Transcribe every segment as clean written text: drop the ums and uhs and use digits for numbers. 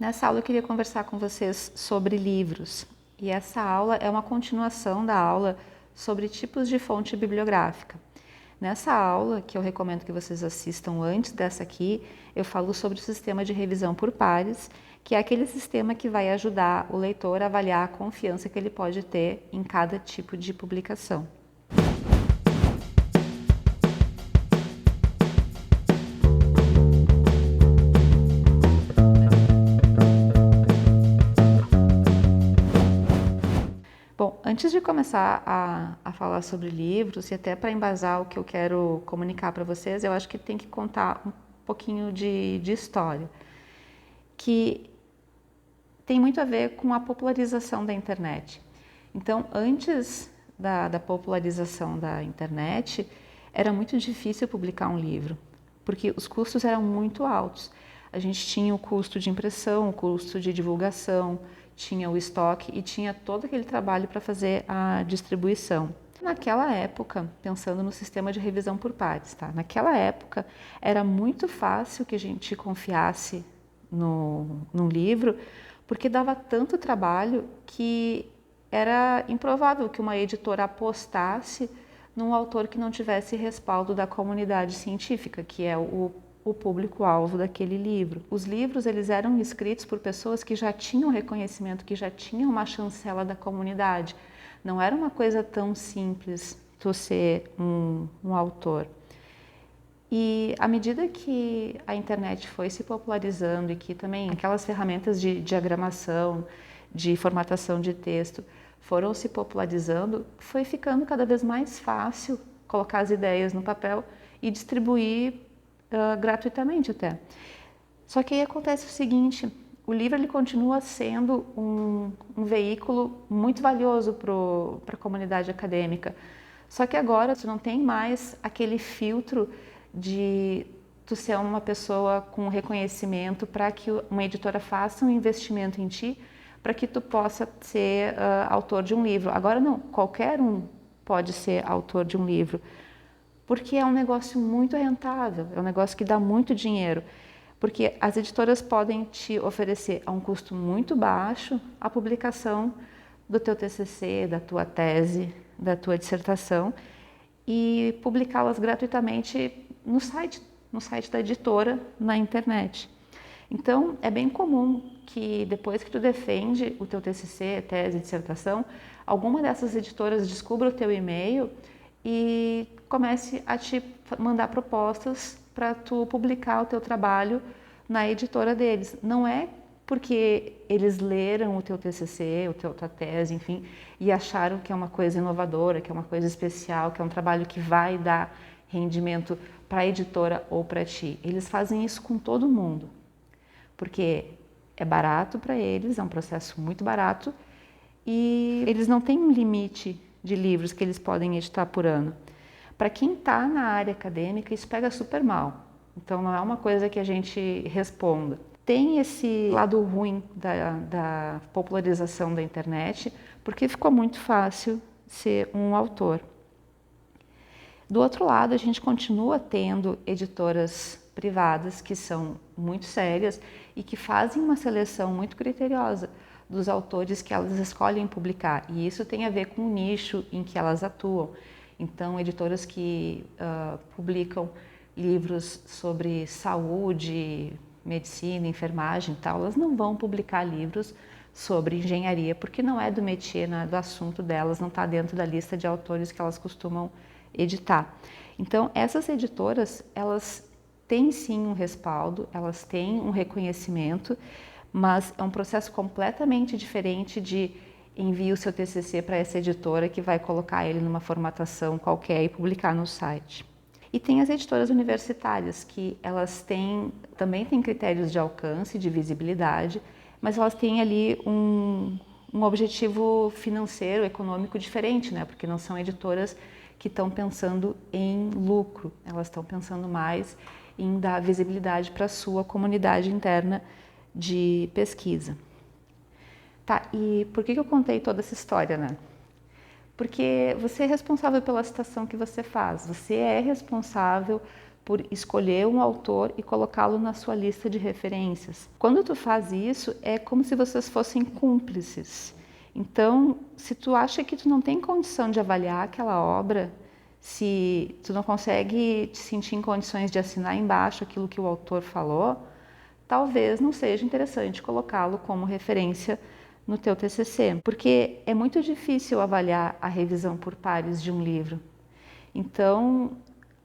Nessa aula eu queria conversar com vocês sobre livros. E essa aula é uma continuação da aula sobre tipos de fonte bibliográfica. Nessa aula, que eu recomendo que vocês assistam antes dessa aqui, eu falo sobre o sistema de revisão por pares, que é aquele sistema que vai ajudar o leitor a avaliar a confiança que ele pode ter em cada tipo de publicação. Bom, antes de começar a falar sobre livros e até para embasar o que eu quero comunicar para vocês, eu acho que tem que contar um pouquinho de história, que tem muito a ver com a popularização da internet. Então, antes da popularização da internet, era muito difícil publicar um livro, porque os custos eram muito altos. A gente tinha o custo de impressão, o custo de divulgação, tinha o estoque e tinha todo aquele trabalho para fazer a distribuição. Naquela época, pensando no sistema de revisão por pares, tá? Naquela época era muito fácil que a gente confiasse num livro, porque dava tanto trabalho que era improvável que uma editora apostasse num autor que não tivesse respaldo da comunidade científica, que é o público-alvo daquele livro. Os livros eles eram escritos por pessoas que já tinham reconhecimento, que já tinham uma chancela da comunidade. Não era uma coisa tão simples tu ser um autor. E à medida que a internet foi se popularizando e que também aquelas ferramentas de diagramação, de formatação de texto foram se popularizando, foi ficando cada vez mais fácil colocar as ideias no papel e distribuir gratuitamente até. Só que aí acontece o seguinte, o livro ele continua sendo um veículo muito valioso para a comunidade acadêmica. Só que agora tu não tem mais aquele filtro de tu ser uma pessoa com reconhecimento para que uma editora faça um investimento em ti, para que tu possa ser autor de um livro. Agora não, qualquer um pode ser autor de um livro. Porque é um negócio muito rentável, é um negócio que dá muito dinheiro. Porque as editoras podem te oferecer a um custo muito baixo a publicação do teu TCC, da tua tese, da tua dissertação e publicá-las gratuitamente no site da editora, na internet. Então, é bem comum que depois que tu defende o teu TCC, tese, dissertação, alguma dessas editoras descubra o teu e-mail e comece a te mandar propostas para tu publicar o teu trabalho na editora deles. Não é porque eles leram o teu TCC, tua tese, enfim, e acharam que é uma coisa inovadora, que é uma coisa especial, que é um trabalho que vai dar rendimento para a editora ou para ti. Eles fazem isso com todo mundo, porque é barato para eles, é um processo muito barato e eles não têm um limite de livros que eles podem editar por ano. Para quem está na área acadêmica, isso pega super mal. Então, não é uma coisa que a gente responda. Tem esse lado ruim da popularização da internet, porque ficou muito fácil ser um autor. Do outro lado, a gente continua tendo editoras privadas que são muito sérias e que fazem uma seleção muito criteriosa dos autores que elas escolhem publicar. E isso tem a ver com o nicho em que elas atuam. Então, editoras que publicam livros sobre saúde, medicina, enfermagem e tal, elas não vão publicar livros sobre engenharia, porque não é do métier, não é do assunto delas, não está dentro da lista de autores que elas costumam editar. Então, essas editoras, elas têm sim um respaldo, elas têm um reconhecimento, mas é um processo completamente diferente de enviar o seu TCC para essa editora que vai colocar ele numa formatação qualquer e publicar no site. E tem as editoras universitárias, que elas também têm critérios de alcance, de visibilidade, mas elas têm ali um objetivo financeiro, econômico diferente, né? Porque não são editoras que estão pensando em lucro, elas estão pensando mais em dar visibilidade para a sua comunidade interna de pesquisa. Tá, e por que eu contei toda essa história, né? Porque você é responsável pela citação que você faz, você é responsável por escolher um autor e colocá-lo na sua lista de referências. Quando tu faz isso, é como se vocês fossem cúmplices. Então, se tu acha que tu não tem condição de avaliar aquela obra, se tu não consegue te sentir em condições de assinar embaixo aquilo que o autor falou, talvez não seja interessante colocá-lo como referência no teu TCC, porque é muito difícil avaliar a revisão por pares de um livro. Então,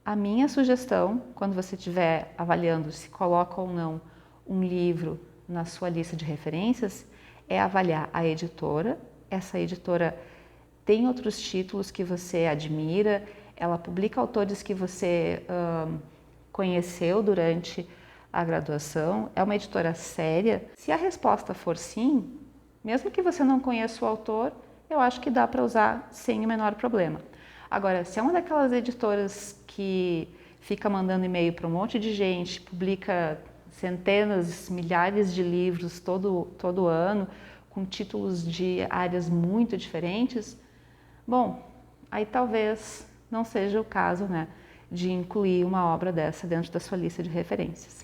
a minha sugestão, quando você estiver avaliando se coloca ou não um livro na sua lista de referências, é avaliar a editora. Essa editora tem outros títulos que você admira, ela publica autores que você conheceu durante a graduação, é uma editora séria. Se a resposta for sim, mesmo que você não conheça o autor, eu acho que dá para usar sem o menor problema. Agora, se é uma daquelas editoras que fica mandando e-mail para um monte de gente, publica centenas, milhares de livros todo ano, com títulos de áreas muito diferentes, bom, aí talvez não seja o caso, né, de incluir uma obra dessa dentro da sua lista de referências.